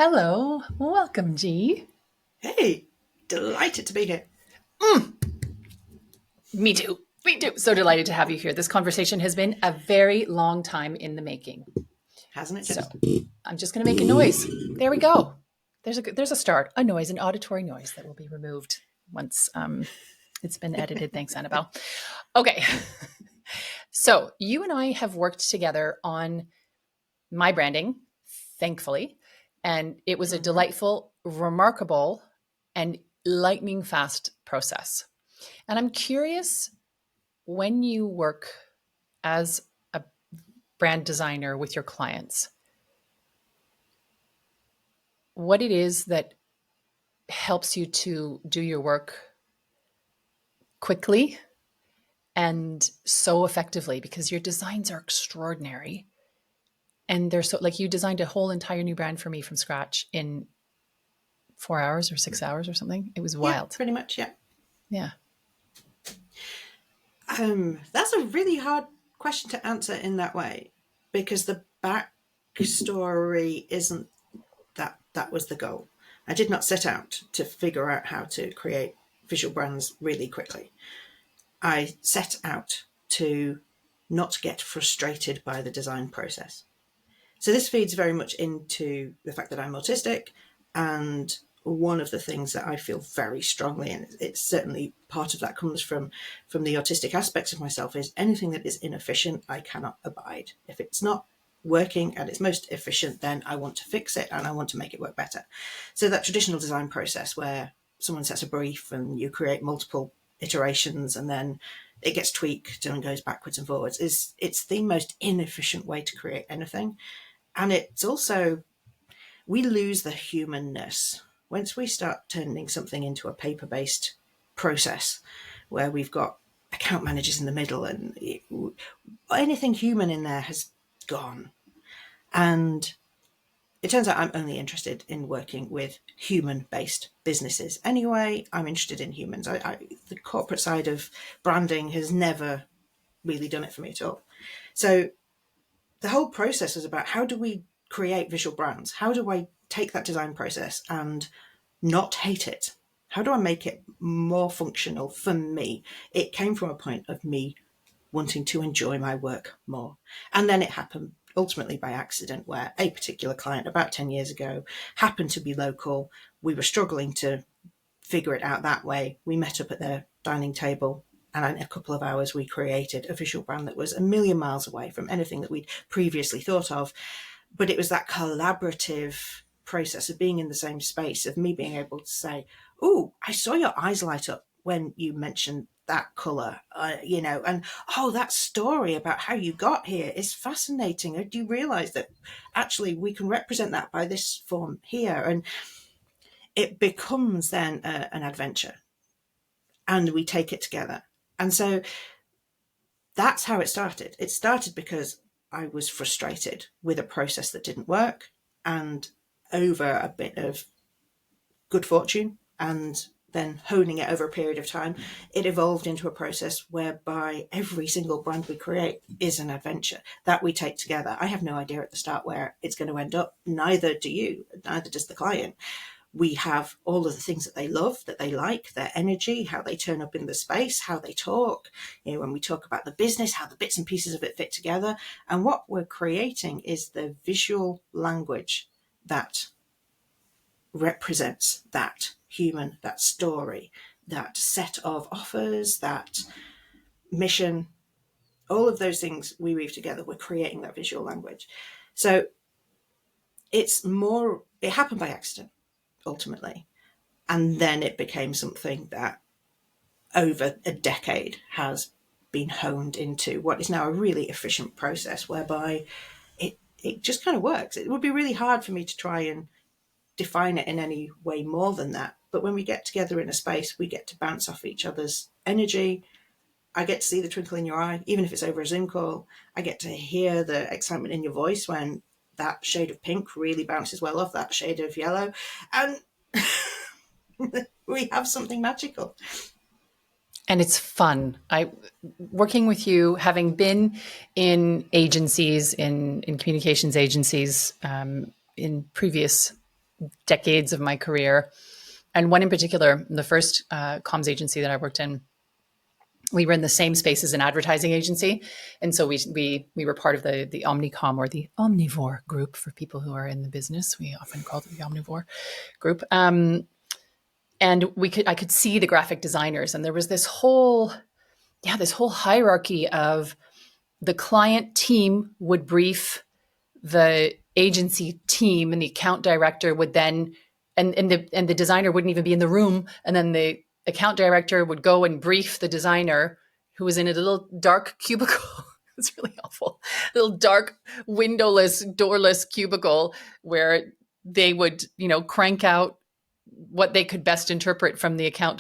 Hello, welcome, G. Hey, delighted to be here. Me too. Me too. So delighted to have you here. This conversation has been a very long time in the making. Hasn't it So just? I'm just going to make a noise. There we go. There's a start, a noise, an auditory noise that will be removed once it's been edited. Thanks, Annabelle. Okay. So you and I have worked together on my branding, thankfully, and it was a Mm-hmm. delightful, remarkable, and lightning fast process. And I'm curious, when you work as a brand designer with your clients, what it is that helps you to do your work quickly and so effectively, because your designs are extraordinary. And they're so, like, you designed a whole entire new brand for me from scratch in 4 hours or 6 hours or something. It was Yeah, wild. pretty much. Yeah. Yeah. That's a really hard question to answer in that way because the backstory isn't that was the goal. I did not set out to figure out how to create visual brands really quickly. I set out to not get frustrated by the design process. So this feeds very much into the fact that I'm autistic, and one of the things that I feel very strongly, and it's certainly part of that comes from the autistic aspects of myself, is anything that is inefficient, I cannot abide. If it's not working at its most efficient, then I want to fix it and I want to make it work better. So that traditional design process where someone sets a brief and you create multiple iterations and then it gets tweaked and goes backwards and forwards it's the most inefficient way to create anything. And it's also, we lose the humanness once we start turning something into a paper-based process where we've got account managers in the middle and anything human in there has gone. And it turns out I'm only interested in working with human-based businesses. Anyway, I'm interested in humans. The corporate side of branding has never really done it for me at all. So the whole process was about, how do we create visual brands? How do I take that design process and not hate it? How do I make it more functional for me? It came from a point of me wanting to enjoy my work more. And then it happened ultimately by accident, where a particular client about 10 years ago happened to be local. We were struggling to figure it out that way. We met up at their dining table, and in a couple of hours we created a visual brand that was a million miles away from anything that we'd previously thought of. But it was that collaborative process of being in the same space, of me being able to say, "Oh, I saw your eyes light up when you mentioned that color, and oh, that story about how you got here is fascinating. Do you realize that actually we can represent that by this form here?" And it becomes then an adventure, and we take it together. And so that's how it started. It started because I was frustrated with a process that didn't work, and over a bit of good fortune and then honing it over a period of time, it evolved into a process whereby every single brand we create is an adventure that we take together. I have no idea at the start where it's going to end up. Neither do you, neither does the client. We have all of the things that they love, that they like, their energy, how they turn up in the space, how they talk, when we talk about the business, how the bits and pieces of it fit together. And what we're creating is the visual language that represents that human, that story, that set of offers, that mission, all of those things we weave together. We're creating that visual language. So it happened by accident, ultimately. And then it became something that over a decade has been honed into what is now a really efficient process whereby it just kind of works. It would be really hard for me to try and define it in any way more than that. But when we get together in a space, we get to bounce off each other's energy. I get to see the twinkle in your eye, even if it's over a Zoom call. I get to hear the excitement in your voice when that shade of pink really bounces well off that shade of yellow. And we have something magical. And it's fun. I working with you, having been in agencies, in communications agencies, in previous decades of my career. And one in particular, the first comms agency that I worked in, we were in the same space as an advertising agency. And so we were part of the Omnicom, or the Omnivore group for people who are in the business. We often call it the Omnivore group. And I could see the graphic designers, and there was this whole hierarchy of the client team would brief the agency team, and the account director would then, and the designer wouldn't even be in the room. And then the account director would go and brief the designer, who was in a little dark cubicle. It's really awful. Little dark, windowless, doorless cubicle where they would, crank out what they could best interpret from the account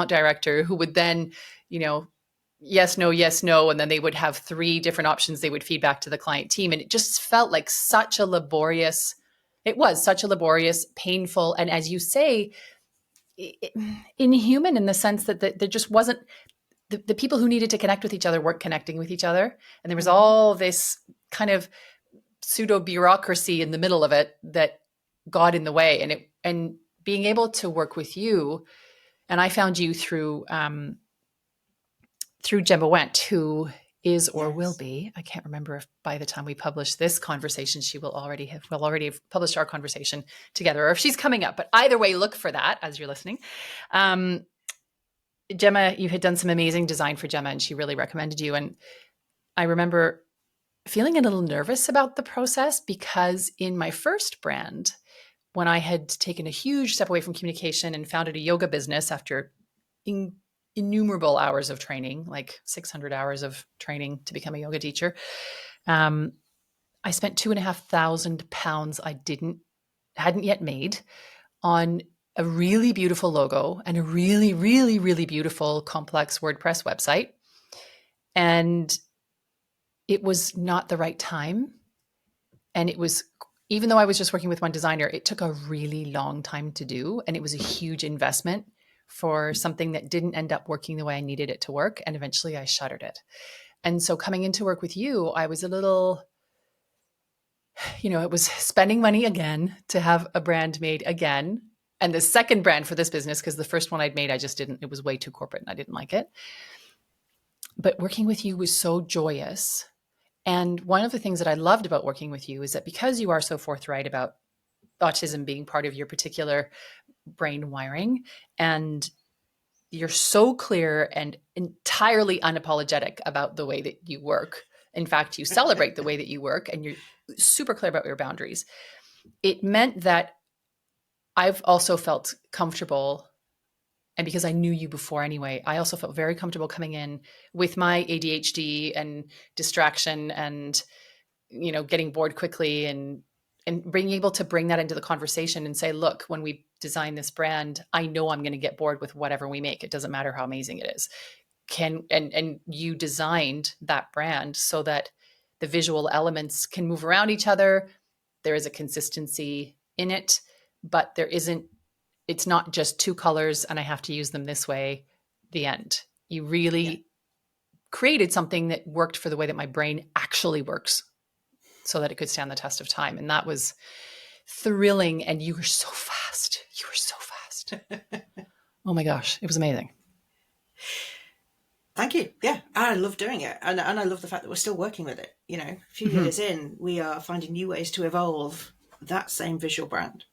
director, who would then, yes, no. And then they would have 3 different options they would feed back to the client team. And it just felt like such a laborious, painful, and, as you say, inhuman, in the sense that there just wasn't, the people who needed to connect with each other weren't connecting with each other. And there was all this kind of pseudo bureaucracy in the middle of it that got in the way. And being able to work with you, and I found you through Gemma Went, who is or will be, I can't remember if by the time we publish this conversation, we'll already have published our conversation together, or if she's coming up. But either way, look for that as you're listening. Gemma, you had done some amazing design for Gemma, and she really recommended you. And I remember feeling a little nervous about the process, because in my first brand, when I had taken a huge step away from communication and founded a yoga business after innumerable hours of training, like 600 hours of training to become a yoga teacher, I spent £2,500 I hadn't yet made on a really beautiful logo and a really, really, really beautiful complex WordPress website. And it was not the right time. And it was, even though I was just working with one designer, it took a really long time to do. And it was a huge investment for something that didn't end up working the way I needed it to work. And eventually I shuttered it. And so coming into work with you, I was a little, it was spending money again to have a brand made again. And the second brand for this business, because the first one I'd made, it was way too corporate and I didn't like it. But working with you was so joyous. And one of the things that I loved about working with you is that, because you are so forthright about autism being part of your particular brain wiring, and you're so clear and entirely unapologetic about the way that you work. In fact, you celebrate the way that you work, and you're super clear about your boundaries. It meant that I've also felt comfortable, and because I knew you before anyway, I also felt very comfortable coming in with my ADHD and distraction and, getting bored quickly, and being able to bring that into the conversation and say, look, when we design this brand, I know I'm going to get bored with whatever we make. It doesn't matter how amazing it is. And you designed that brand so that the visual elements can move around each other. There is a consistency in it, but it's not just 2 colors and I have to use them this way, the end. You really created something that worked for the way that my brain actually works, so that it could stand the test of time. And that was thrilling. And you were so fast. Oh my gosh, it was amazing. Thank you. Yeah, I love doing it. And I love the fact that we're still working with it. A few years in, we are finding new ways to evolve that same visual brand.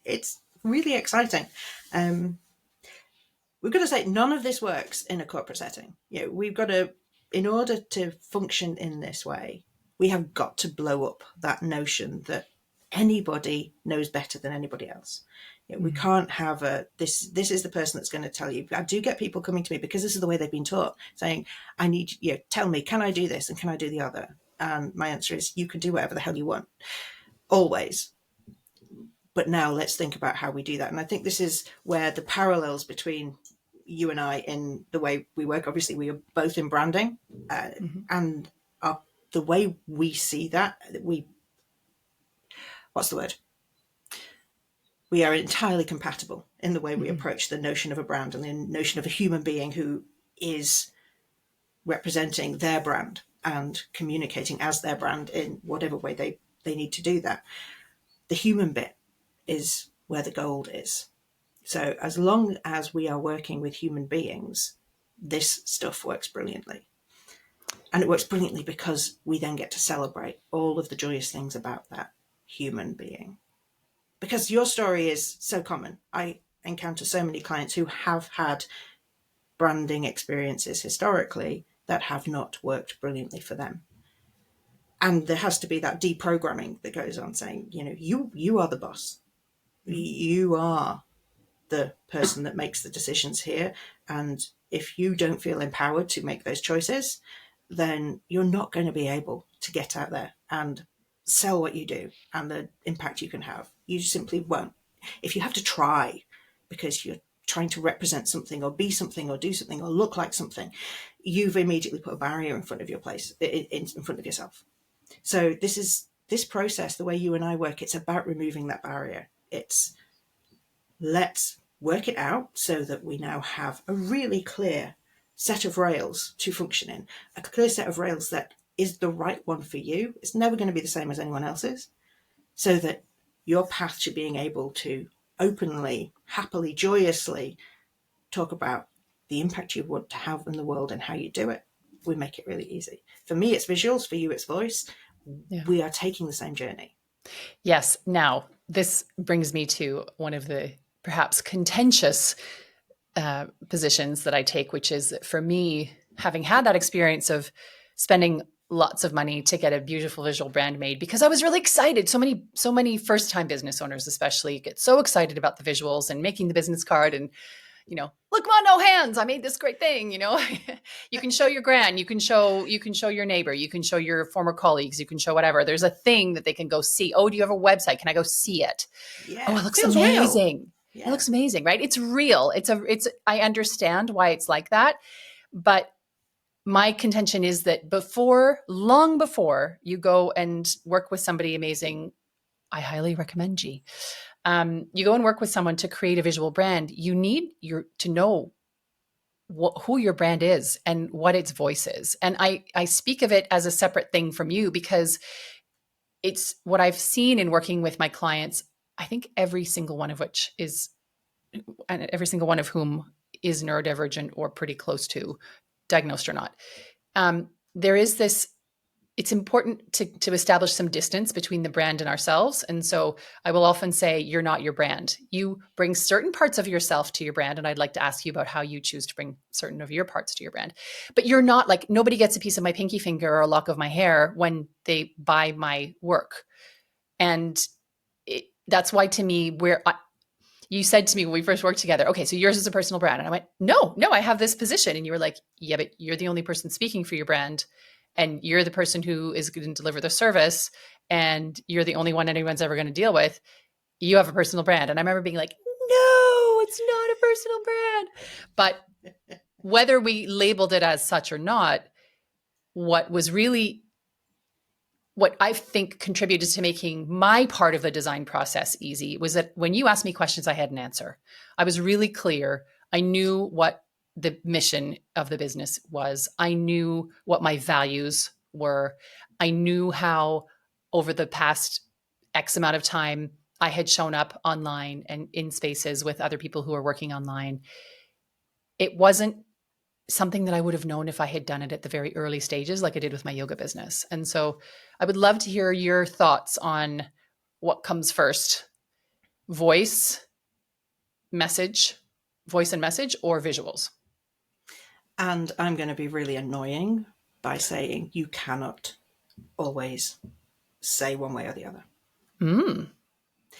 It's really exciting. We've got to say, none of this works in a corporate setting. We've got to, in order to function in this way, we have got to blow up that notion that anybody knows better than anybody else. We can't have this is the person that's going to tell you. I do get people coming to me, because this is the way they've been taught, saying, I need, tell me, can I do this and can I do the other? And my answer is, you can do whatever the hell you want, always. But now let's think about how we do that. And I think this is where the parallels between you and I in the way we work, obviously we are both in branding, and the way we see that, what's the word? We are entirely compatible in the way we approach the notion of a brand and the notion of a human being who is representing their brand and communicating as their brand in whatever way they need to do that. The human bit is where the gold is. So as long as we are working with human beings, this stuff works brilliantly. And it works brilliantly because we then get to celebrate all of the joyous things about that human being. Because your story is so common. I encounter so many clients who have had branding experiences historically that have not worked brilliantly for them. And there has to be that deprogramming that goes on, saying, you are the boss. You are the person that makes the decisions here. And if you don't feel empowered to make those choices, then you're not going to be able to get out there and sell what you do and the impact you can have. You simply won't. If you have to try because you're trying to represent something or be something or do something or look like something, you've immediately put a barrier in front of your place, in front of yourself. So this process, the way you and I work, it's about removing that barrier. It's let's work it out so that we now have a really clear set of rails to function in, a clear set of rails that is the right one for you. It's never going to be the same as anyone else's, so that your path to being able to openly, happily, joyously talk about the impact you want to have in the world and how you do it. We make it really easy. For me, it's visuals. For you, it's voice. Yeah. We are taking the same journey. Yes. Now, this brings me to one of the perhaps contentious positions that I take, which is, for me, having had that experience of spending lots of money to get a beautiful visual brand made, because I was really excited. So many first-time business owners, especially, get so excited about the visuals and making the business card and, look, Mom, no hands. I made this great thing. You can show your gran, you can show your neighbor, you can show your former colleagues, you can show whatever. There's a thing that they can go see. Oh, do you have a website? Can I go see it? Yeah. Oh, it looks amazing. Real. Yeah. It looks amazing, right? It's real. I understand why it's like that. But my contention is that long before you go and work with somebody amazing, I highly recommend G. You go and work with someone to create a visual brand. You need to know who your brand is and what its voice is. And I speak of it as a separate thing from you, because it's what I've seen in working with my clients. I think every single one of whom is neurodivergent or pretty close to, diagnosed or not. There is this, it's important to establish some distance between the brand and ourselves. And so I will often say, you're not your brand. You bring certain parts of yourself to your brand. And I'd like to ask you about how you choose to bring certain of your parts to your brand. But you're not, like, nobody gets a piece of my pinky finger or a lock of my hair when they buy my work. And that's why, to me, you said to me when we first worked together, okay, so yours is a personal brand. And I went, no, I have this position. And you were like, yeah, but you're the only person speaking for your brand. And you're the person who is going to deliver the service. And you're the only one anyone's ever going to deal with. You have a personal brand. And I remember being like, no, it's not a personal brand. But whether we labeled it as such or not, what I think contributed to making my part of the design process easy was that when you asked me questions, I had an answer. I was really clear. I knew what the mission of the business was. I knew what my values were. I knew how, over the past X amount of time, I had shown up online and in spaces with other people who are working online. It wasn't something that I would have known if I had done it at the very early stages, like I did with my yoga business. And so I would love to hear your thoughts on what comes first: voice and message, or visuals. And I'm going to be really annoying by saying you cannot always say one way or the other.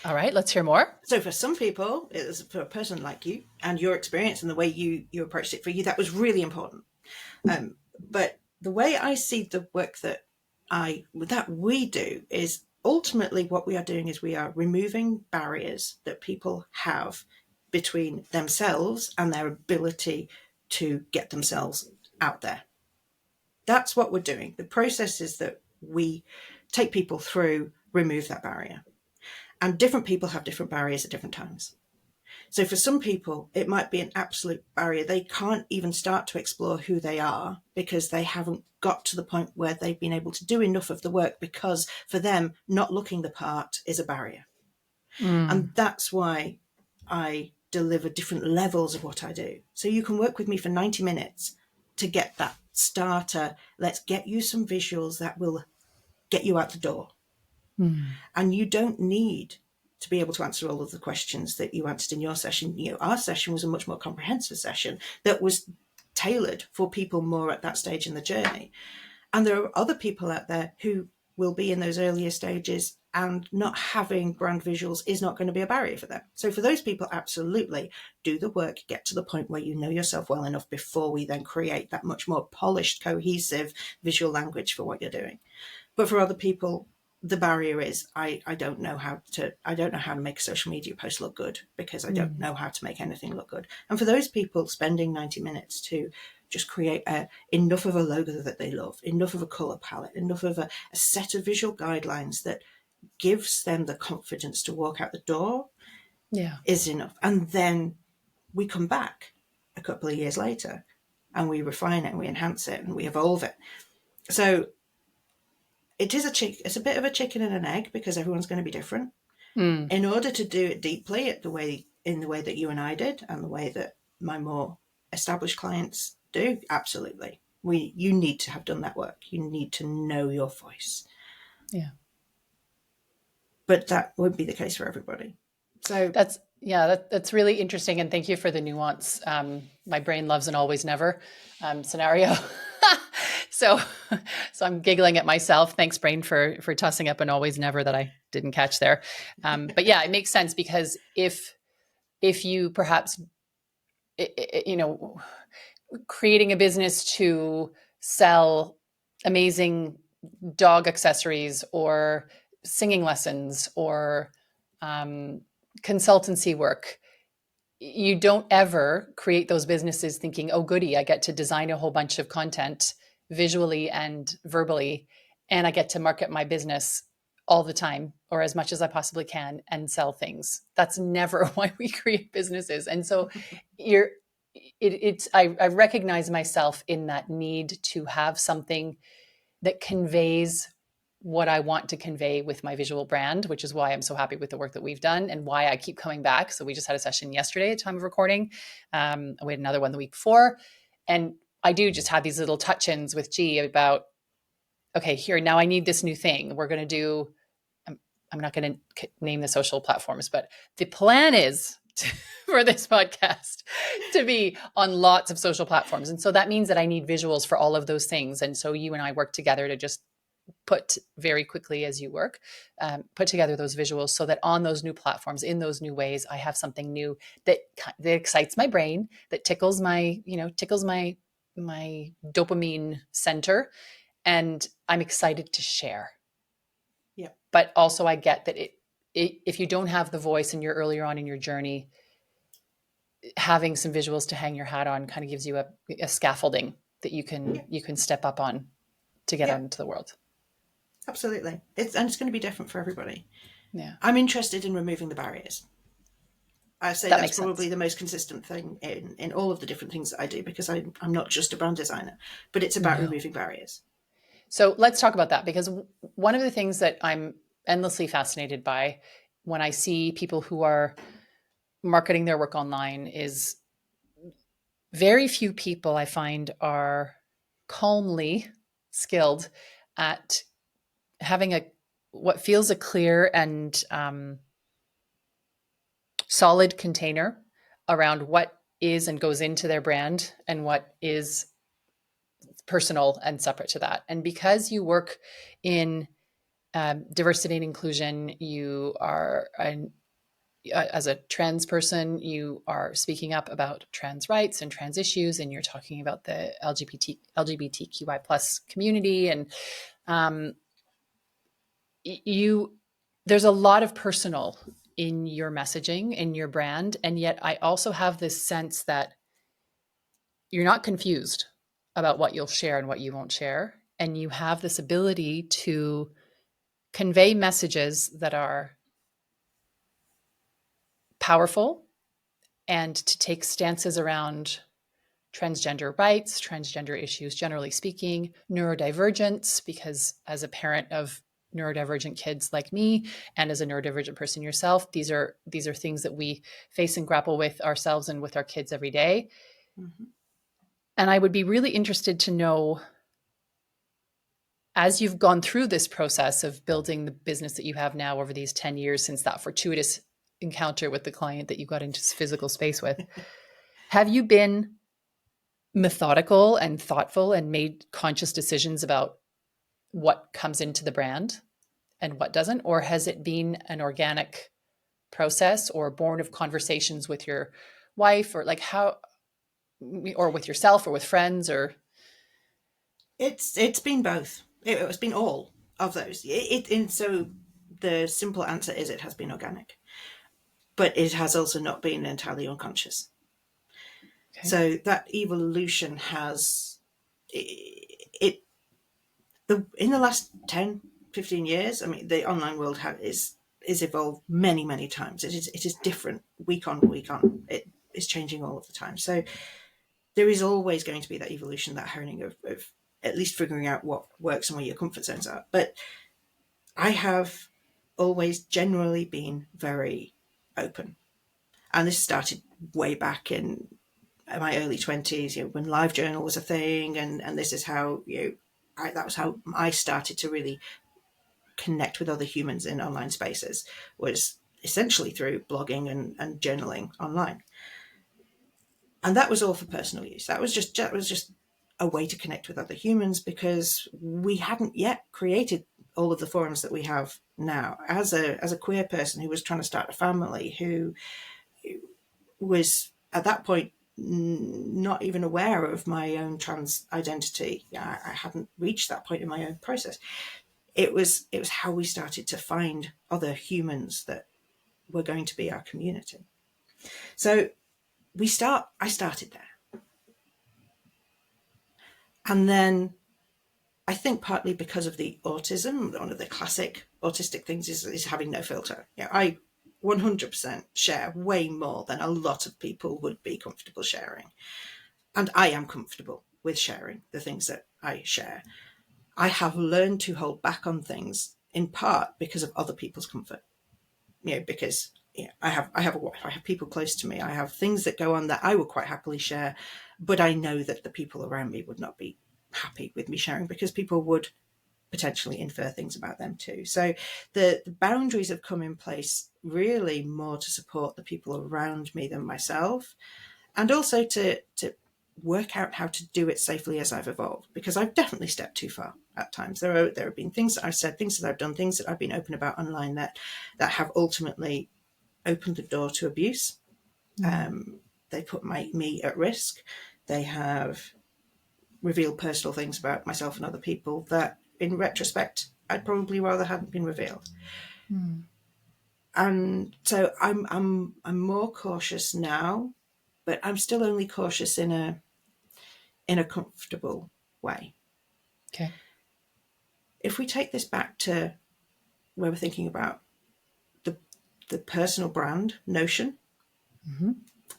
All right, let's hear more. So for some people, for a person like you and your experience and the way you approached it, for you, that was really important. But the way I see the work that we do is, ultimately what we are doing is we are removing barriers that people have between themselves and their ability to get themselves out there. That's what we're doing. The processes that we take people through remove that barrier. And different people have different barriers at different times. So for some people, it might be an absolute barrier. They can't even start to explore who they are because they haven't got to the point where they've been able to do enough of the work, because for them, not looking the part is a barrier. And that's why I deliver different levels of what I do. So you can work with me for 90 minutes to get that starter. Let's get you some visuals that will get you out the door. And you don't need to be able to answer all of the questions that you answered in your session. Our session was a much more comprehensive session that was tailored for people more at that stage in the journey. And there are other people out there who will be in those earlier stages, and not having brand visuals is not going to be a barrier for them. So for those people, absolutely do the work, get to the point where you know yourself well enough before we then create that much more polished, cohesive visual language for what you're doing. But for other people, the barrier is I don't know how to make a social media post look good, because I don't know how to make anything look good. And for those people, spending 90 minutes to just create enough of a logo that they love, enough of a color palette, enough of a set of visual guidelines that gives them the confidence to walk out the door is enough. And then we come back a couple of years later and we refine it and we enhance it and we evolve it. So it's a bit of a chicken and an egg, because everyone's going to be different. In order to do it deeply in the way that you and I did, and the way that my more established clients do, absolutely. You need to have done that work. You need to know your voice. Yeah. But that won't be the case for everybody. So that's really interesting. And thank you for the nuance. My brain loves an always never scenario. So I'm giggling at myself. Thanks, brain, for tossing up an always never that I didn't catch there. But yeah, it makes sense, because if you perhaps, creating a business to sell amazing dog accessories or singing lessons or consultancy work, you don't ever create those businesses thinking, oh, goody, I get to design a whole bunch of content visually and verbally, and I get to market my business all the time, or as much as I possibly can, and sell things. That's never why we create businesses. And so I recognize myself in that need to have something that conveys what I want to convey with my visual brand, which is why I'm so happy with the work that we've done and why I keep coming back. So we just had a session yesterday at time of recording. We had another one the week before. And I do just have these little touch-ins with G about, okay, here, now I need this new thing. We're going to do, I'm not going to name the social platforms, but the plan is for this podcast to be on lots of social platforms. And so that means that I need visuals for all of those things. And so you and I work together to just put very quickly as you work, put together those visuals so that on those new platforms, in those new ways, I have something new that excites my brain, that tickles my dopamine center. And I'm excited to share. Yeah. But also I get that if you don't have the voice and you're earlier on in your journey, having some visuals to hang your hat on kind of gives you a scaffolding that you can step up on to get out into the world. Absolutely. It's going to be different for everybody. Yeah. I'm interested in removing the barriers. I say that's probably the most consistent thing in all of the different things that I do, because I'm not just a brand designer, but it's about removing barriers. So let's talk about that, because one of the things that I'm endlessly fascinated by when I see people who are marketing their work online is very few people I find are calmly skilled at having what feels a clear and solid container around what is and goes into their brand and what is personal and separate to that. And because you work in diversity and inclusion, you are as a trans person, you are speaking up about trans rights and trans issues, and you're talking about the LGBTQI plus community, and there's a lot of personal in your messaging, in your brand. And yet I also have this sense that you're not confused about what you'll share and what you won't share. And you have this ability to convey messages that are powerful and to take stances around transgender rights, transgender issues, generally speaking, neurodivergence, because as a parent of neurodivergent kids like me, and as a neurodivergent person yourself, these are things that we face and grapple with ourselves and with our kids every day. Mm-hmm. And I would be really interested to know, as you've gone through this process of building the business that you have now over these 10 years since that fortuitous encounter with the client that you got into physical space with, have you been methodical and thoughtful and made conscious decisions about what comes into the brand and what doesn't? Or has it been an organic process or born of conversations with your wife, or like how, or with yourself or with friends, or? It's been both. It's been all of those. And so the simple answer is it has been organic, but it has also not been entirely unconscious. Okay. So that evolution has in the last 10, 15 years. I mean, the online world is evolved many times. It is different week on week on. It is changing all of the time. So there is always going to be that evolution, that honing of at least figuring out what works and where your comfort zones are. But I have always generally been very open. And this started way back in my early 20s, when LiveJournal was a thing. And this is how, that was how I started to really connect with other humans in online spaces, was essentially through blogging and journaling online. And that was all for personal use. That was just a way to connect with other humans, because we hadn't yet created all of the forums that we have now. As a queer person who was trying to start a family, who was at that point not even aware of my own trans identity, I hadn't reached that point in my own process. It was how we started to find other humans that were going to be our community. So I started there. And then I think partly because of the autism, one of the classic autistic things is having no filter. I 100% share way more than a lot of people would be comfortable sharing. And I am comfortable with sharing the things that I share. I have learned to hold back on things in part because of other people's comfort. Because I have a wife, I have people close to me, I have things that go on that I would quite happily share, but I know that the people around me would not be happy with me sharing, because people would potentially infer things about them too. So the boundaries have come in place really more to support the people around me than myself, and also to work out how to do it safely as I've evolved, because I've definitely stepped too far at times. There have been things that I've said, things that I've done, things that I've been open about online that have ultimately opened the door to abuse. They put me at risk. They have revealed personal things about myself and other people that, in retrospect, I'd probably rather hadn't been revealed. And so I'm more cautious now, but I'm still only cautious in a comfortable way. Okay. If we take this back to where we're thinking about the personal brand notion,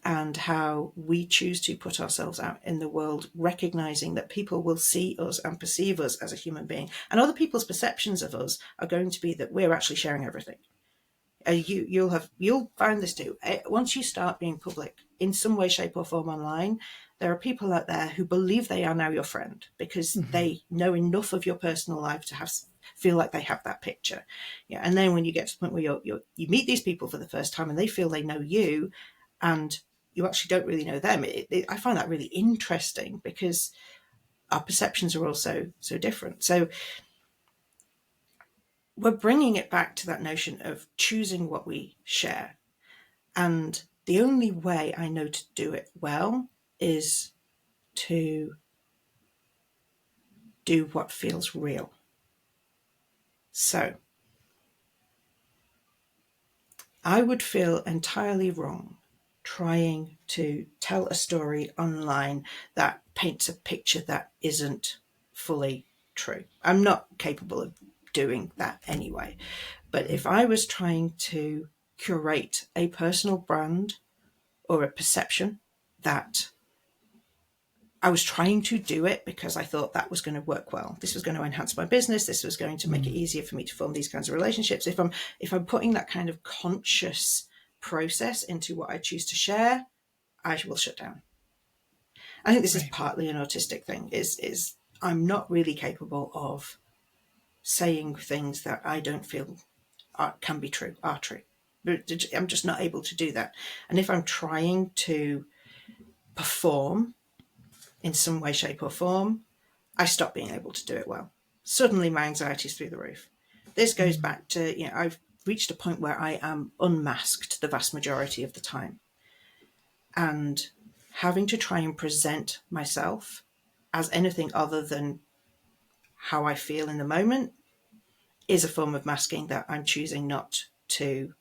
and how we choose to put ourselves out in the world, recognizing that people will see us and perceive us as a human being, and other people's perceptions of us are going to be that we're actually sharing everything. You'll find this too. Once you start being public in some way, shape, or form online, there are people out there who believe they are now your friend because they know enough of your personal life to feel like they have that picture. And then when you get to the point where you meet these people for the first time and they feel they know you, and you actually don't really know them, I find that really interesting, because our perceptions are also so different. So we're bringing it back to that notion of choosing what we share. And the only way I know to do it well is to do what feels real. So I would feel entirely wrong trying to tell a story online that paints a picture that isn't fully true. I'm not capable of doing that anyway. But if I was trying to curate a personal brand or a perception that I was trying to do it because I thought that was going to work well. This was going to enhance my business. This was going to make it easier for me to form these kinds of relationships. If I'm putting that kind of conscious process into what I choose to share, I will shut down. I think this is partly an autistic thing, is I'm not really capable of saying things that I don't feel can be true, are true. I'm just not able to do that. And if I'm trying to perform in some way, shape or form, I stop being able to do it well. Suddenly my anxiety is through the roof. This goes back to, I've reached a point where I am unmasked the vast majority of the time. And having to try and present myself as anything other than how I feel in the moment is a form of masking that I'm choosing not to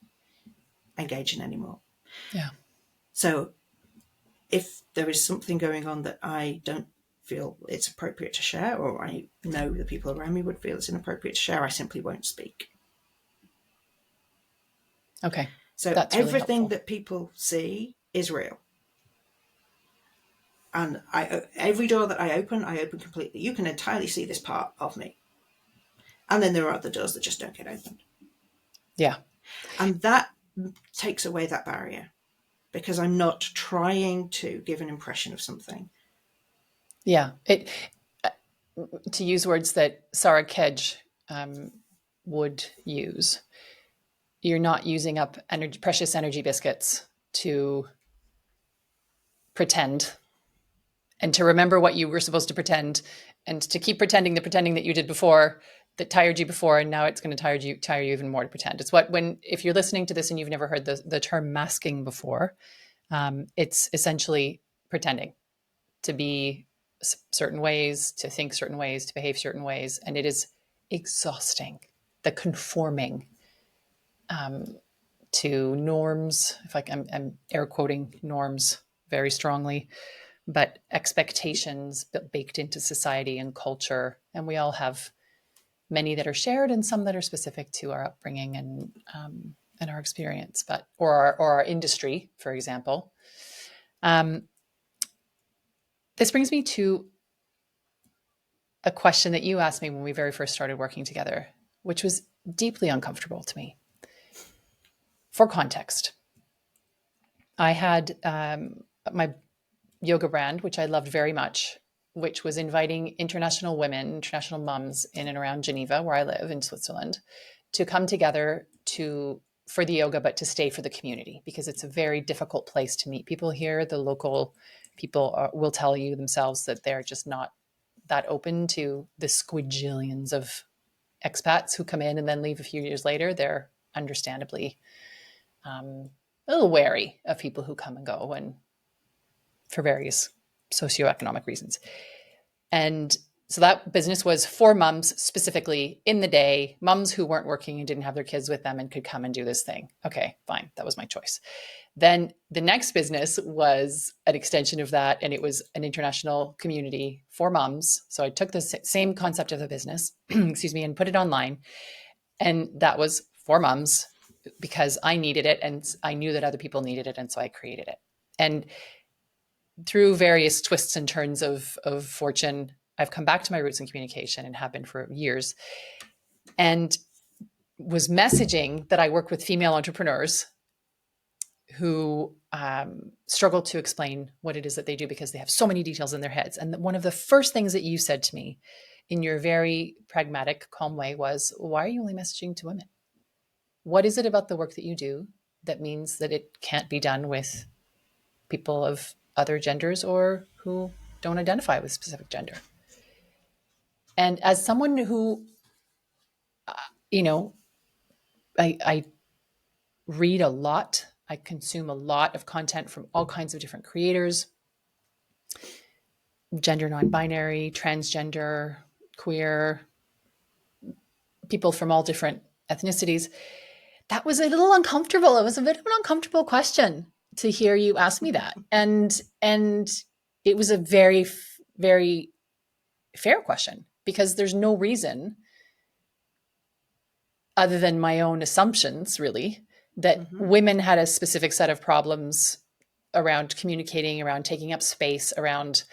engage in anymore. Yeah. So if there is something going on that I don't feel it's appropriate to share, or I know the people around me would feel it's inappropriate to share, I simply won't speak. Okay. So That's everything really that people see is real. And every door that I open completely. You can entirely see this part of me. And then there are other doors that just don't get opened. Yeah. And that takes away that barrier, because I'm not trying to give an impression of something. Yeah. To use words that Sarah Kedge would use, you're not using up precious energy biscuits to pretend and to remember what you were supposed to pretend, and to keep pretending that you did before, that tired you before, and now it's going to tire you even more to pretend. It's if you're listening to this and you've never heard the term masking before, it's essentially pretending to be certain ways, to think certain ways, to behave certain ways, and it is exhausting. The conforming to norms, I'm air quoting norms very strongly, but expectations baked into society and culture. And we all have many that are shared and some that are specific to our upbringing and our experience, or our industry, for example. This brings me to a question that you asked me when we very first started working together, which was deeply uncomfortable to me. For context, I had my yoga brand, which I loved very much, which was inviting international women, international mums in and around Geneva, where I live in Switzerland, to come together for the yoga, but to stay for the community, because it's a very difficult place to meet people here. The local people will tell you themselves that they're just not that open to the squigillions of expats who come in and then leave a few years later. They're understandably a little wary of people who come and go, and for various socioeconomic reasons. And so that business was for mums specifically in the day, mums who weren't working and didn't have their kids with them and could come and do this thing. Okay, fine. That was my choice. Then the next business was an extension of that, and it was an international community for mums. So I took the same concept of the business, excuse me, and put it online. And that was for mums because I needed it and I knew that other people needed it. And so I created it. And through various twists and turns of fortune, I've come back to my roots in communication and have been for years, and was messaging that I work with female entrepreneurs who struggle to explain what it is that they do because they have so many details in their heads. And one of the first things that you said to me in your very pragmatic, calm way was, why are you only messaging to women? What is it about the work that you do that means that it can't be done with people of other genders or who don't identify with specific gender? And as someone who, I read a lot, I consume a lot of content from all kinds of different creators, gender non-binary, transgender, queer, people from all different ethnicities. That was a little uncomfortable. It was a bit of an uncomfortable question to hear you ask me that. And it was a very, very fair question, because there's no reason other than my own assumptions, really, that women had a specific set of problems around communicating, around taking up space, around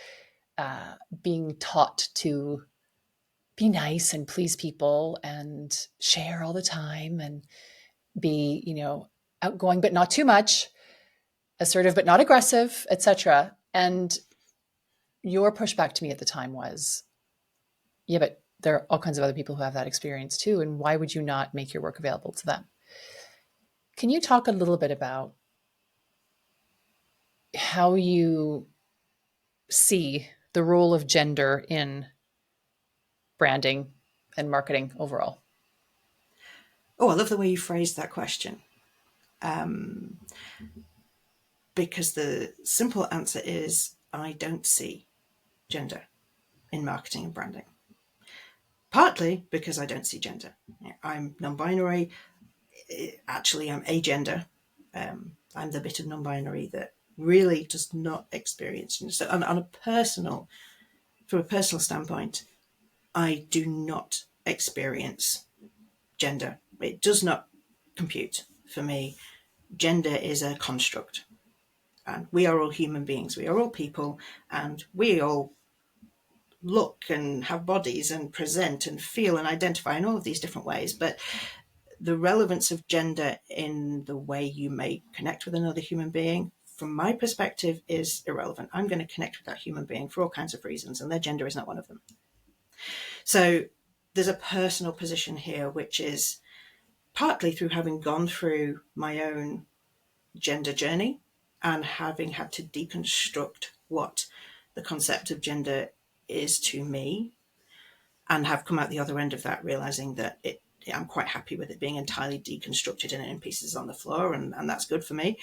being taught to be nice and please people and share all the time and be, outgoing but not too much, assertive but not aggressive, etc. And your pushback to me at the time was, yeah, but there are all kinds of other people who have that experience too, and why would you not make your work available to them? Can you talk a little bit about how you see the role of gender in branding and marketing overall? Oh, I love the way you phrased that question. Because the simple answer is I don't see gender in marketing and branding. Partly because I don't see gender. I'm non-binary. Actually, I'm agender. I'm the bit of non-binary that really does not experience. So from a personal standpoint, I do not experience gender. It does not compute for me. Gender is a construct. And we are all human beings. We are all people, and we all look and have bodies and present and feel and identify in all of these different ways. But the relevance of gender in the way you may connect with another human being, from my perspective, is irrelevant. I'm going to connect with that human being for all kinds of reasons, and their gender is not one of them. So there's a personal position here, which is partly through having gone through my own gender journey and having had to deconstruct what the concept of gender is to me, and have come out the other end of that realizing that I'm quite happy with it being entirely deconstructed and in pieces on the floor, and that's good for me.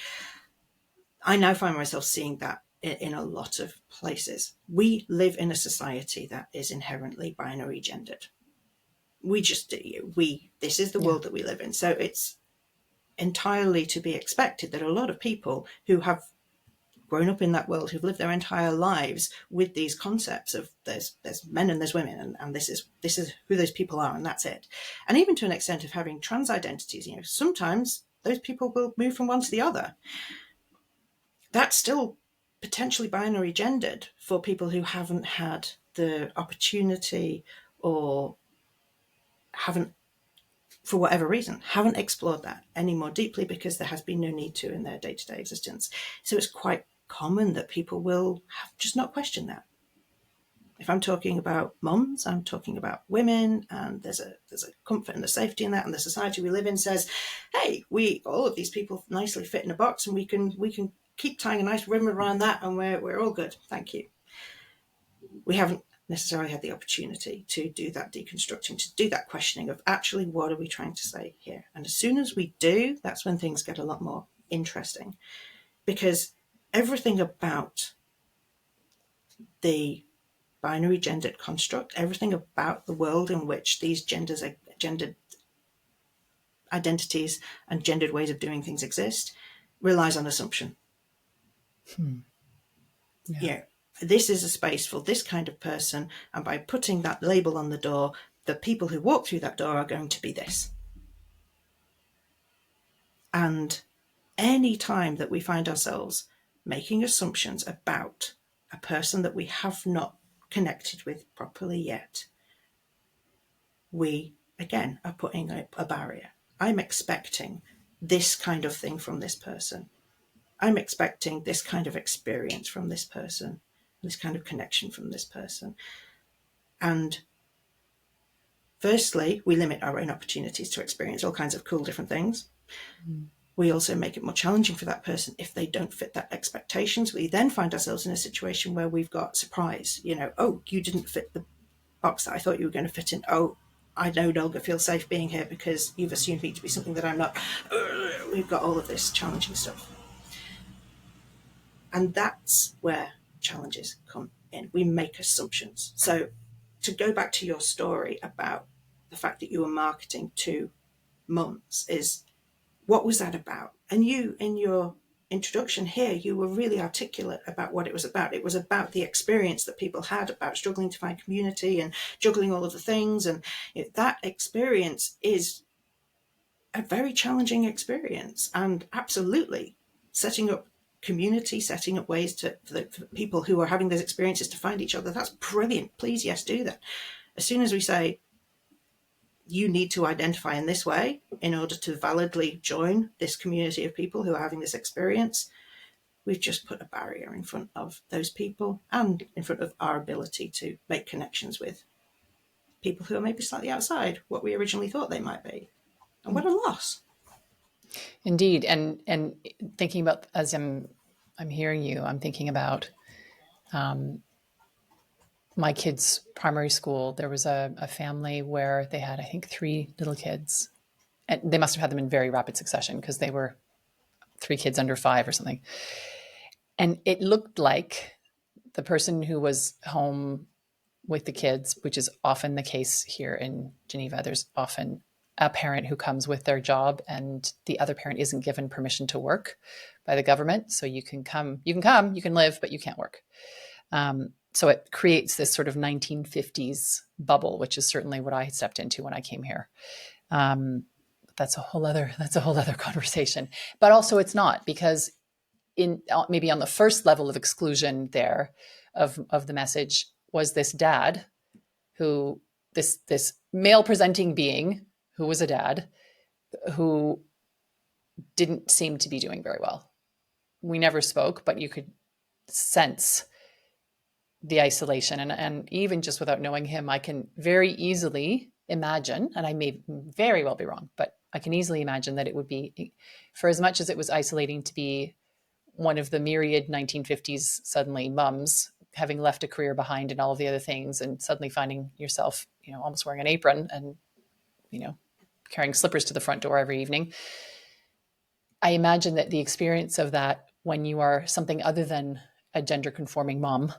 I now find myself seeing that in a lot of places. We live in a society that is inherently binary gendered. We just do. This is the world that we live in. So it's entirely to be expected that a lot of people who have grown up in that world, who've lived their entire lives with these concepts of there's men and there's women, and this is who those people are, and that's it. And even to an extent of having trans identities, sometimes those people will move from one to the other. That's still potentially binary gendered for people who haven't had the opportunity, or haven't, for whatever reason, haven't explored that any more deeply because there has been no need to in their day-to-day existence. So it's quite common that people will just not question that. If I'm talking about mums, I'm talking about women, and there's a comfort and a safety in that, and the society we live in says, hey, all of these people nicely fit in a box, and we can keep tying a nice ribbon around that, and we're all good, thank you. We haven't necessarily had the opportunity to do that deconstructing, to do that questioning of actually what are we trying to say here. And as soon as we do, that's when things get a lot more interesting, because everything about the binary gendered construct, everything about the world in which these gendered identities and gendered ways of doing things exist, relies on assumption. This is a space for this kind of person, and by putting that label on the door, the people who walk through that door are going to be this. And any time that we find ourselves making assumptions about a person that we have not connected with properly yet, we, again, are putting a barrier. I'm expecting this kind of thing from this person. I'm expecting this kind of experience from this person, this kind of connection from this person. And firstly, we limit our own opportunities to experience all kinds of cool different things. We also make it more challenging for that person if they don't fit that expectations. We then find ourselves in a situation where we've got surprise. Oh, you didn't fit the box that I thought you were going to fit in. Oh, I no longer feel safe being here because you've assumed me to be something that I'm not. We've got all of this challenging stuff. And that's where challenges come in. We make assumptions. So to go back to your story about the fact that you were marketing to mums, is what was that about? And you, in your introduction here, you were really articulate about what it was about. It was about the experience that people had about struggling to find community and juggling all of the things. And that experience is a very challenging experience, and absolutely setting up community, setting up ways for people who are having those experiences to find each other, that's brilliant. Please, yes, do that. As soon as we say, you need to identify in this way in order to validly join this community of people who are having this experience, we've just put a barrier in front of those people and in front of our ability to make connections with people who are maybe slightly outside what we originally thought they might be. And what a loss. Indeed. And thinking about, as I'm hearing you, I'm thinking about my kids' primary school. There was a family where they had, I think, 3 little kids. And they must have had them in very rapid succession because they were 3 kids under 5 or something. And it looked like the person who was home with the kids, which is often the case here in Geneva, there's often a parent who comes with their job and the other parent isn't given permission to work by the government. So you can come, you can live, but you can't work. So it creates this sort of 1950s bubble, which is certainly what I stepped into when I came here. That's a whole other conversation. But also it's not, because in maybe on the first level of exclusion there of the message was this dad who, this male presenting being who was a dad who didn't seem to be doing very well. We never spoke, but you could sense the isolation. And even just without knowing him, I can very easily imagine, and I may very well be wrong, but I can easily imagine that it would be, for as much as it was isolating to be one of the myriad 1950s suddenly mums having left a career behind and all of the other things, and suddenly finding yourself, almost wearing an apron and, carrying slippers to the front door every evening. I imagine that the experience of that when you are something other than a gender conforming mom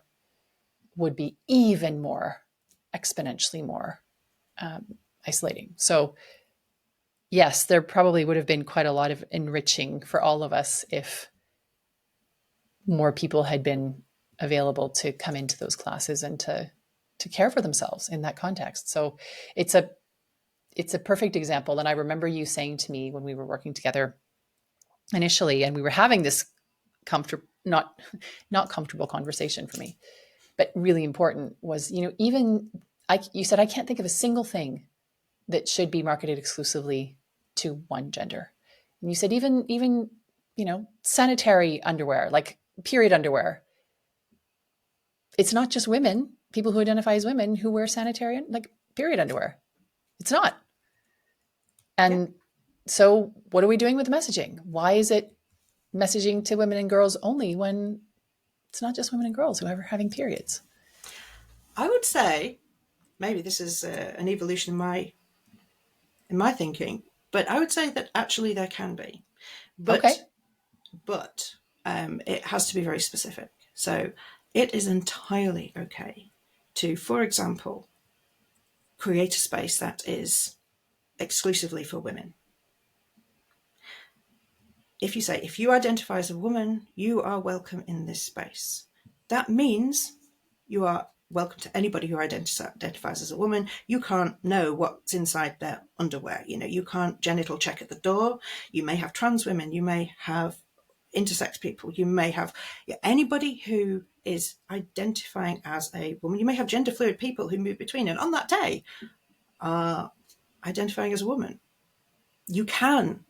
would be even more, exponentially more isolating. So yes, there probably would have been quite a lot of enriching for all of us if more people had been available to come into those classes and to care for themselves in that context. So it's a perfect example. And I remember you saying to me when we were working together initially, and we were having this not comfortable conversation for me, but really important, was, you said, I can't think of a single thing that should be marketed exclusively to one gender. And you said, even, sanitary underwear, like period underwear. It's not just women, people who identify as women, who wear sanitary, like period underwear. It's not. And so what are we doing with the messaging? Why is it messaging to women and girls only when it's not just women and girls who are having periods? I would say, maybe this is an evolution in my thinking, but I would say that actually there can be. But it has to be very specific. So it is entirely okay to, for example, create a space that is exclusively for women. If you say, if you identify as a woman, you are welcome in this space. That means you are welcome to anybody who identifies as a woman. You can't know what's inside their underwear. You can't genital check at the door. You may have trans women. You may have intersex people. You may have anybody who is identifying as a woman. You may have gender fluid people who move between, and on that day are identifying as a woman. You can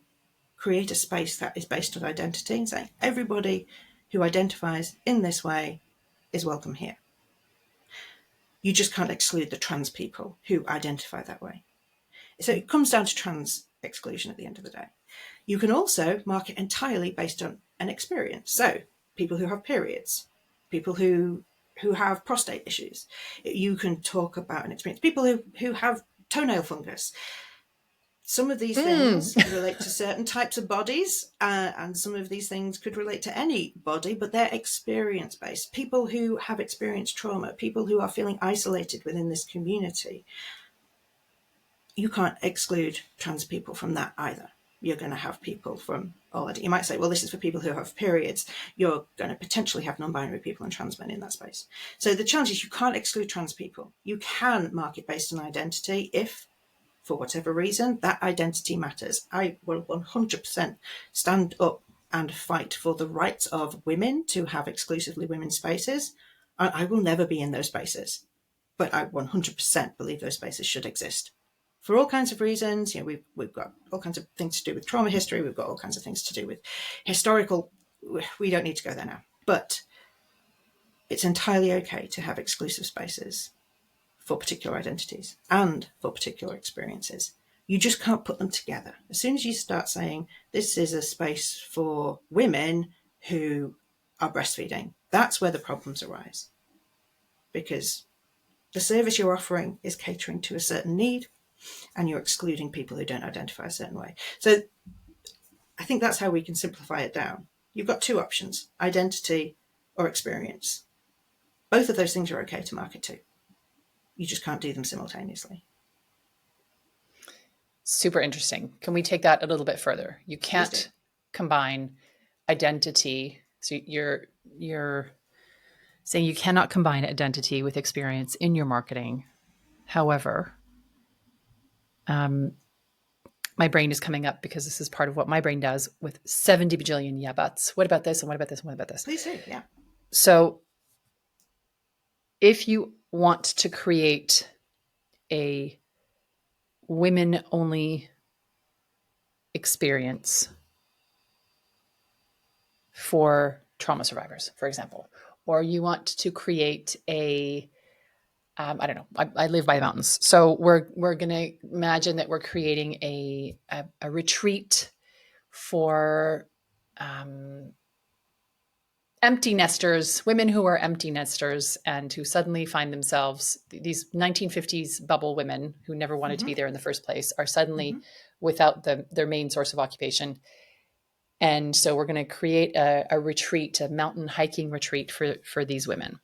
create a space that is based on identity and saying everybody who identifies in this way is welcome here. You just can't exclude the trans people who identify that way. So it comes down to trans exclusion at the end of the day. You can also mark it entirely based on an experience. So people who have periods, people who have prostate issues. You can talk about an experience. People who have toenail fungus. Some of these things relate to certain types of bodies, and some of these things could relate to any body, but they're experience-based. People who have experienced trauma, people who are feeling isolated within this community. You can't exclude trans people from that either. You're going to have people from already. You might say, well, this is for people who have periods. You're going to potentially have non-binary people and trans men in that space. So the challenge is you can't exclude trans people. You can mark it based on identity if, for whatever reason, that identity matters. I will 100% stand up and fight for the rights of women to have exclusively women's spaces. I will never be in those spaces, but I 100% believe those spaces should exist for all kinds of reasons. We've got all kinds of things to do with trauma history. We've got all kinds of things to do with historical. We don't need to go there now, but it's entirely okay to have exclusive spaces for particular identities and for particular experiences. You just can't put them together. As soon as you start saying this is a space for women who are breastfeeding, that's where the problems arise. Because the service you're offering is catering to a certain need and you're excluding people who don't identify a certain way. So I think that's how we can simplify it down. You've got two options, identity or experience. Both of those things are okay to market to. You just can't do them simultaneously. Super interesting. Can we take that a little bit further? You can't combine identity. So you're saying you cannot combine identity with experience in your marketing. However, my brain is coming up because this is part of what my brain does with 70 bajillion yeah buts. What about this? And what about this? And what about this? Please do, yeah. So if you want to create a women-only experience for trauma survivors, for example, or you want to create a, I don't know, I live by the mountains. So we're going to imagine that we're creating a retreat for empty nesters, women who are empty nesters and who suddenly find themselves, these 1950s bubble women who never wanted to be there in the first place, are suddenly without their main source of occupation. And so we're going to create a retreat, a mountain hiking retreat for these women.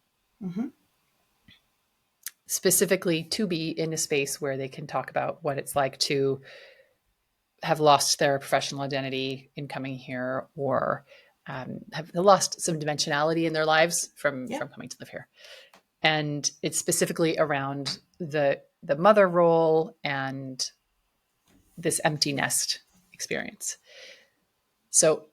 Specifically to be in a space where they can talk about what it's like to have lost their professional identity in coming here, or have lost some dimensionality in their lives from coming to live here. And it's specifically around the mother role and this empty nest experience. So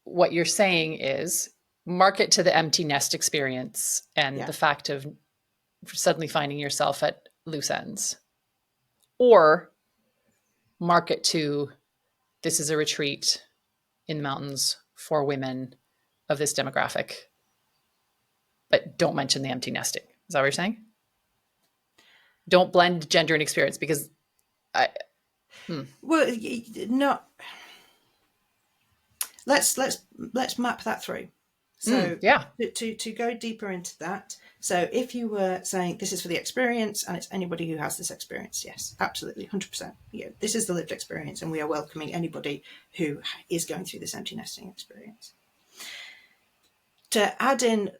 what you're saying is market to the empty nest experience and the fact of suddenly finding yourself at loose ends, or market to this is a retreat in the mountains for women of this demographic, but don't mention the empty nesting. Is that what you're saying? Don't blend gender and experience, because Well, no. Let's map that through. So to go deeper into that. So if you were saying this is for the experience and it's anybody who has this experience, yes, absolutely, 100%. Yeah, this is the lived experience and we are welcoming anybody who is going through this empty nesting experience. To add in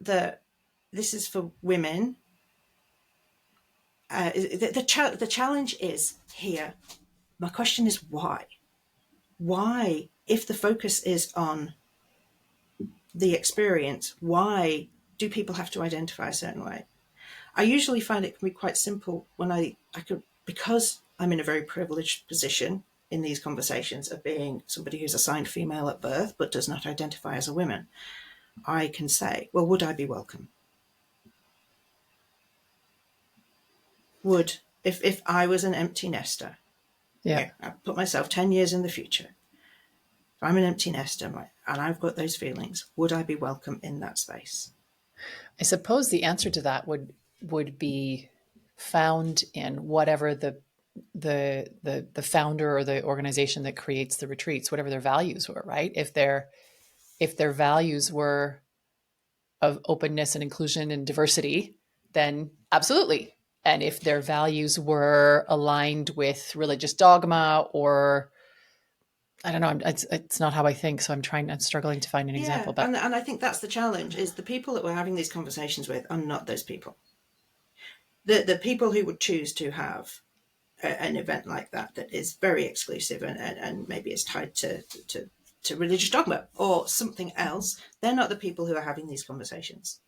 this is for women, the challenge is here. My question is why? Why, if the focus is on the experience, why do people have to identify a certain way? I usually find it can be quite simple when I could, because I'm in a very privileged position in these conversations of being somebody who's assigned female at birth but does not identify as a woman. I can say, well, would I be welcome? Would, if I was an empty nester, I put myself 10 years in the future. If I'm an empty nester and I've got those feelings, would I be welcome in that space? I suppose the answer to that would be found in whatever the founder or the organization that creates the retreats, whatever their values were, right? If their values were of openness and inclusion and diversity, then absolutely. And if their values were aligned with religious dogma, or I don't know, it's not how I think. So I'm struggling to find an example. But and I think that's the challenge, is the people that we're having these conversations with are not those people. The people who would choose to have an event like that is very exclusive and maybe is tied to religious dogma or something else, they're not the people who are having these conversations.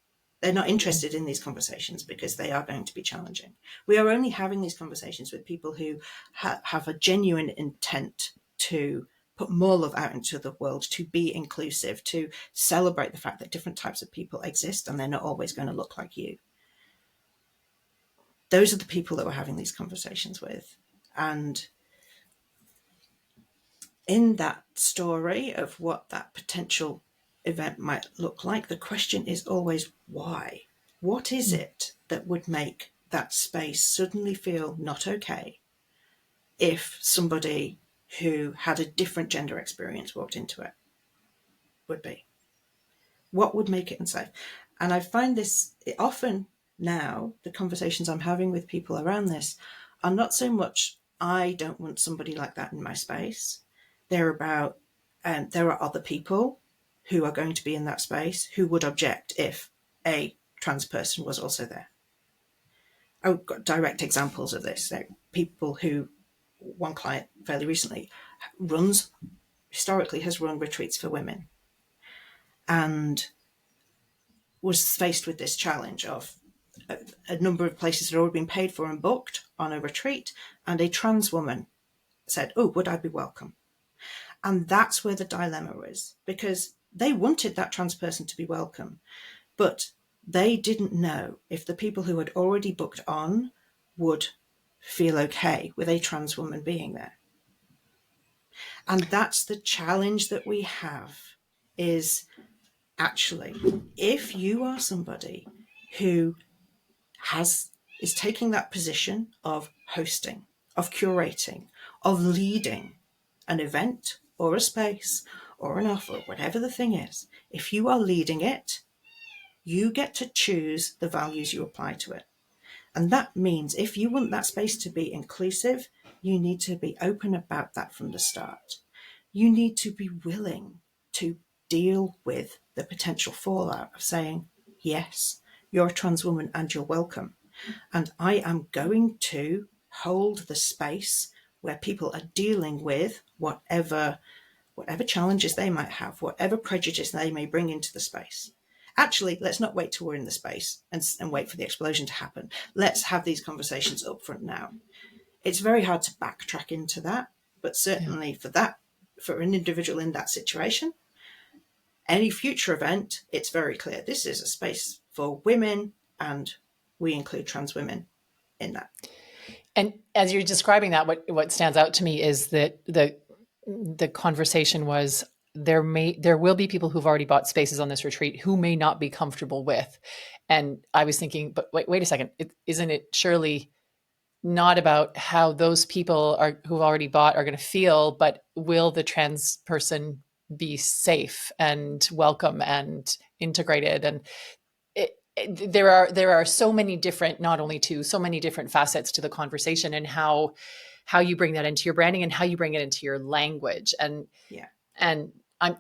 They're not interested in these conversations because they are going to be challenging. We are only having these conversations with people who have a genuine intent to put more love out into the world, to be inclusive, to celebrate the fact that different types of people exist and they're not always going to look like you. Those are the people that we're having these conversations with. And in that story of what that potential event might look like, the question is always why? What is it that would make that space suddenly feel not okay if somebody who had a different gender experience walked into it? Would be, what would make it unsafe? And I find this often now, the conversations I'm having with people around this are not so much, I don't want somebody like that in my space. They're about, there are other people who are going to be in that space who would object if a trans person was also there. I've got direct examples of this. So people who, one client fairly recently historically has run retreats for women, and was faced with this challenge of a number of places had already been paid for and booked on a retreat, and a trans woman said, oh, would I be welcome? And that's where the dilemma is, because they wanted that trans person to be welcome, but they didn't know if the people who had already booked on would feel okay with a trans woman being there. And that's the challenge that we have, is actually, if you are somebody who is taking that position of hosting, of curating, of leading an event or a space or an offer, whatever the thing is, if you are leading it, you get to choose the values you apply to it. And that means if you want that space to be inclusive, you need to be open about that from the start. You need to be willing to deal with the potential fallout of saying, yes, you're a trans woman and you're welcome. And I am going to hold the space where people are dealing with whatever challenges they might have, whatever prejudice they may bring into the space. Actually, let's not wait till we're in the space and wait for the explosion to happen. Let's have these conversations up front now. It's very hard to backtrack into that, but certainly for an individual in that situation, any future event, it's very clear. This is a space for women, and we include trans women in that. And as you're describing that, what stands out to me is that the conversation was, there will be people who've already bought spaces on this retreat who may not be comfortable with. And I was thinking, but wait a second, isn't it surely not about how those people who've already bought are going to feel, but will the trans person be safe and welcome and integrated? And there are so many different, so many different facets to the conversation, and how you bring that into your branding and how you bring it into your language. And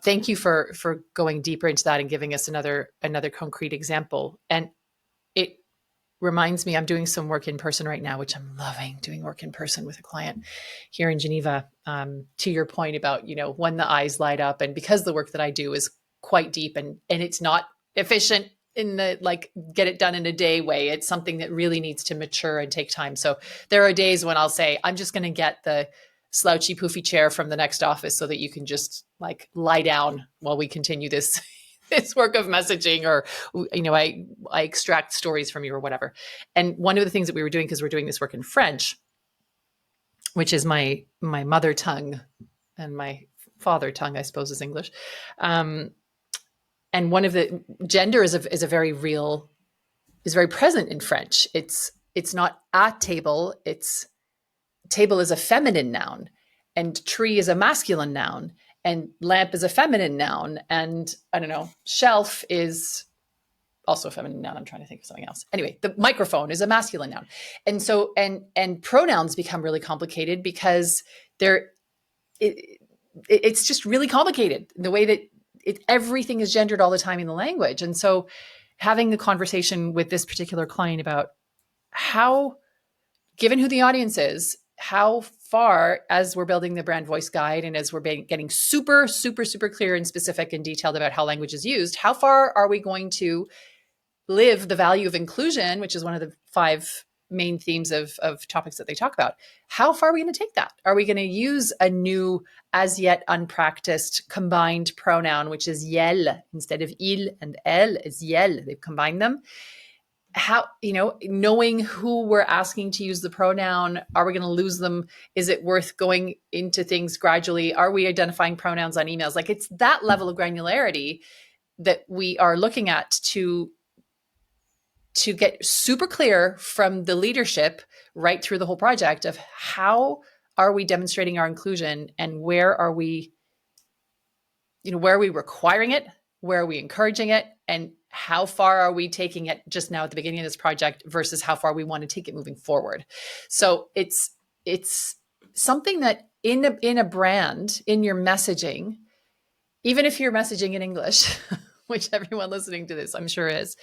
thank you for going deeper into that and giving us another concrete example. And it reminds me, I'm doing some work in person right now, which I'm loving, doing work in person with a client here in Geneva. To your point about, when the eyes light up, and because the work that I do is quite deep and it's not efficient in the get it done in a day way. It's something that really needs to mature and take time. So there are days when I'll say, I'm just going to get the slouchy poofy chair from the next office so that you can just lie down while we continue this work of messaging, or I extract stories from you or whatever. And one of the things that we were doing, because we're doing this work in French, which is my mother tongue, and my father tongue, I suppose, is English. And one of the gender is very present in French. It's not a table. Table is a feminine noun, and tree is a masculine noun, and lamp is a feminine noun, and I don't know, shelf is also a feminine noun. I'm trying to think of something else. Anyway, the microphone is a masculine noun. And so, and pronouns become really complicated because it's just really complicated, the way that everything is gendered all the time in the language. And so having the conversation with this particular client about how, given who the audience is, how far, as we're building the brand voice guide and as we're getting super, super, super clear and specific and detailed about how language is used, how far are we going to live the value of inclusion, which is one of the 5 main themes of topics that they talk about. How far are we going to take that? Are we going to use a new, as yet unpracticed combined pronoun, which is yel instead of il, and elle is yel? They've combined them. How, knowing who we're asking to use the pronoun, are we going to lose them? Is it worth going into things gradually? Are we identifying pronouns on emails? Like, it's that level of granularity that we are looking at to get super clear from the leadership right through the whole project of how are we demonstrating our inclusion, and where are we requiring it? Where are we encouraging it? And how far are we taking it just now at the beginning of this project versus how far we want to take it moving forward? So it's something that in a brand, in your messaging, even if you're messaging in English, which everyone listening to this, I'm sure is,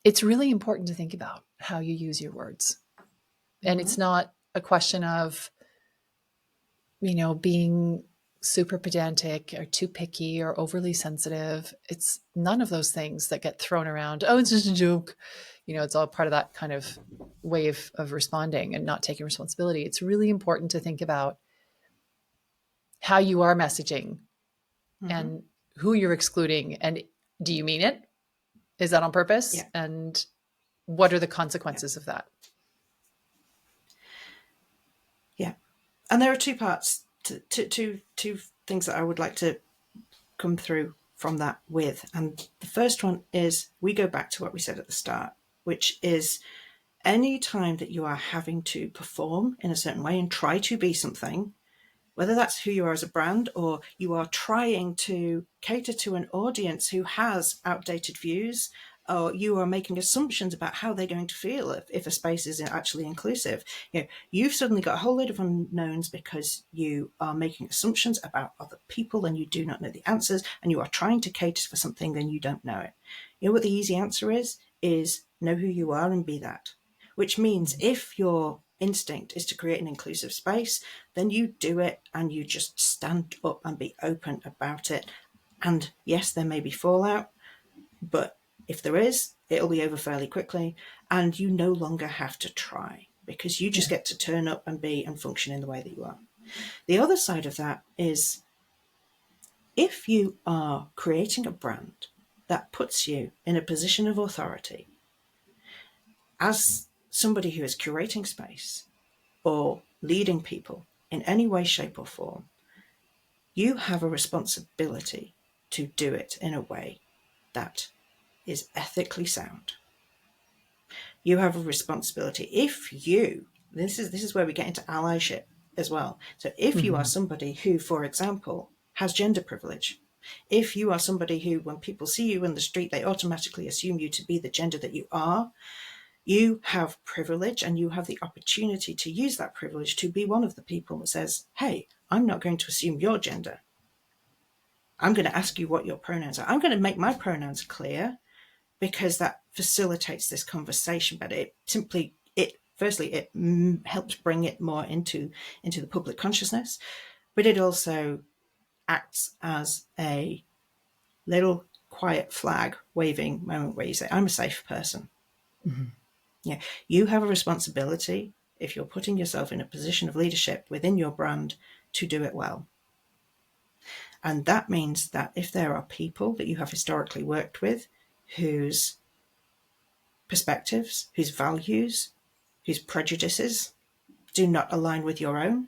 it's really important to think about how you use your words. And it's not a question of, being super pedantic or too picky or overly sensitive. It's none of those things that get thrown around. Oh, it's just a joke. It's all part of that kind of way of responding and not taking responsibility. It's really important to think about how you are messaging and who you're excluding. And do you mean it? Is that on purpose? Yeah. And what are the consequences of that? Yeah. And there are two parts, two things that I would like to come through from that with. And the first one is, we go back to what we said at the start, which is any time that you are having to perform in a certain way and try to be something, whether that's who you are as a brand, or you are trying to cater to an audience who has outdated views, or you are making assumptions about how they're going to feel if a space is actually inclusive. You've suddenly got a whole load of unknowns because you are making assumptions about other people and you do not know the answers, and you are trying to cater for something and you don't know it. What the easy answer is know who you are and be that. Which means if your instinct is to create an inclusive space, then you do it and you just stand up and be open about it. And yes, there may be fallout, but if there is, it'll be over fairly quickly, and you no longer have to try because you just get to turn up and be and function in the way that you are. The other side of that is, if you are creating a brand that puts you in a position of authority as somebody who is curating space or leading people in any way, shape, or form, you have a responsibility to do it in a way that is ethically sound. You have a responsibility. This is where we get into allyship as well. So if you are somebody who, for example, has gender privilege, if you are somebody who, when people see you in the street, they automatically assume you to be the gender that you are, you have privilege, and you have the opportunity to use that privilege to be one of the people that says, hey, I'm not going to assume your gender. I'm going to ask you what your pronouns are. I'm going to make my pronouns clear, because that facilitates this conversation. But it helps bring it more into the public consciousness, but it also acts as a little quiet flag waving moment where you say, I'm a safe person. Yeah, you have a responsibility, if you're putting yourself in a position of leadership within your brand, to do it well. And that means that if there are people that you have historically worked with whose perspectives, whose values, whose prejudices do not align with your own,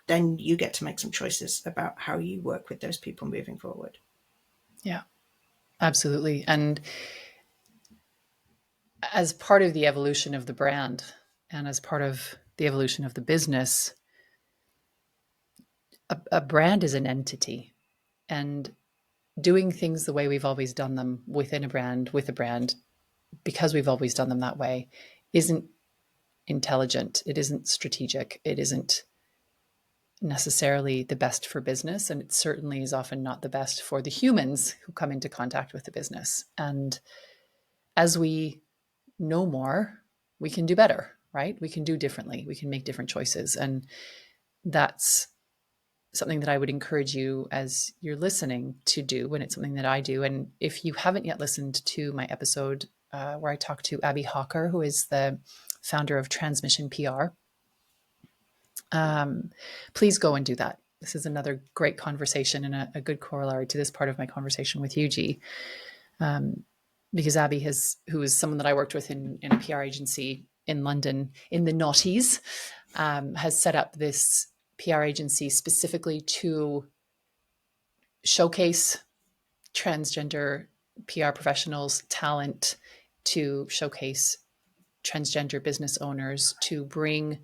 then you get to make some choices about how you work with those people moving forward. Yeah, absolutely. And as part of the evolution of the brand and as part of the evolution of the business, a brand is an entity, and doing things the way we've always done them within a brand, with a brand, because we've always done them that way, isn't intelligent. It isn't strategic. It isn't necessarily the best for business. And it certainly is often not the best for the humans who come into contact with the business. And as we know more, we can do better, right? We can do differently. We can make different choices. And that's something that I would encourage you as you're listening to do, when it's something that I do. And if you haven't yet listened to my episode where I talked to Abby Hawker, who is the founder of Transmission PR. Please go and do that. This is another great conversation and a good corollary to this part of my conversation with you, G. Because Abby who is someone that I worked with in a PR agency in London in the noughties, has set up this PR agency specifically to showcase transgender PR professionals' talent, to showcase transgender business owners, to bring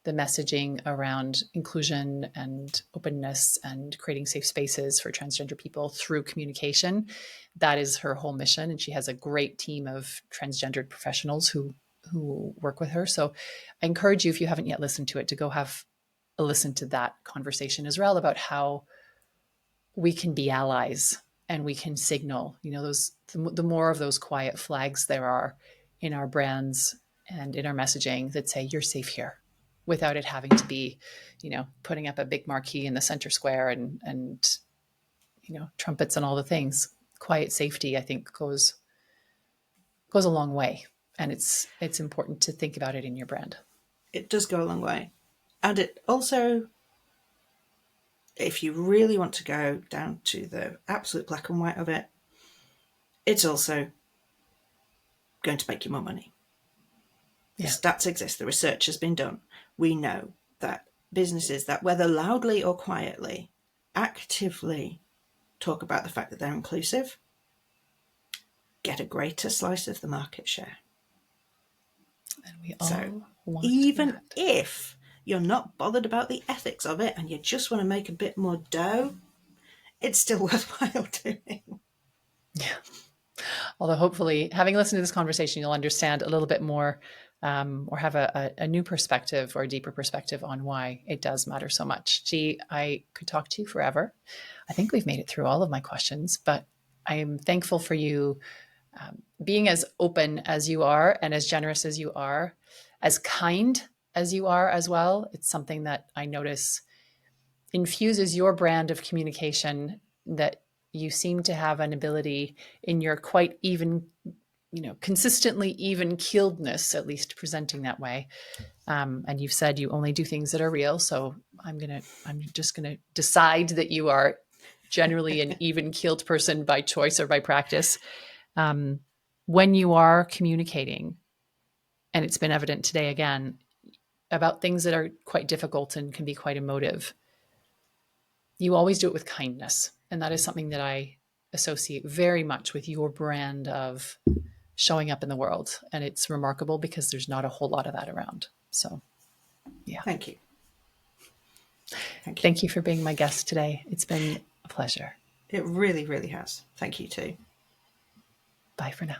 the messaging around inclusion and openness and creating safe spaces for transgender people through communication. That is her whole mission. And she has a great team of transgendered professionals who work with her. So I encourage you, if you haven't yet listened to it, to go have a listen to that conversation as well, about how we can be allies and we can signal, the more of those quiet flags there are in our brands and in our messaging that say, you're safe here, without it having to be, putting up a big marquee in the center square and trumpets and all the things. Quiet safety, I think, goes a long way. And it's important to think about it in your brand. It does go a long way. And it also, if you really want to go down to the absolute black and white of it, it's also going to make you more money. The stats exist. The research has been done. We know that businesses that, whether loudly or quietly, actively talk about the fact that they're inclusive, get a greater slice of the market share. And we all want even that. If you're not bothered about the ethics of it and you just want to make a bit more dough, it's still worthwhile doing. Yeah. Although hopefully, having listened to this conversation, you'll understand a little bit more, or have a new perspective or a deeper perspective on why it does matter so much. Gee, I could talk to you forever. I think we've made it through all of my questions, but I am thankful for you being as open as you are and as generous as you are, as kind as you are as well. It's something that I notice infuses your brand of communication, that you seem to have an ability in your quite even, consistently even keeledness, at least presenting that way. And you've said you only do things that are real. So I'm just going to decide that you are generally an even keeled person by choice or by practice. When you are communicating, and it's been evident today again, about things that are quite difficult and can be quite emotive, you always do it with kindness. And that is something that I associate very much with your brand of showing up in the world. And it's remarkable because there's not a whole lot of that around. So, yeah. Thank you. Thank you for being my guest today. It's been a pleasure. It really, really has. Thank you too. Bye for now.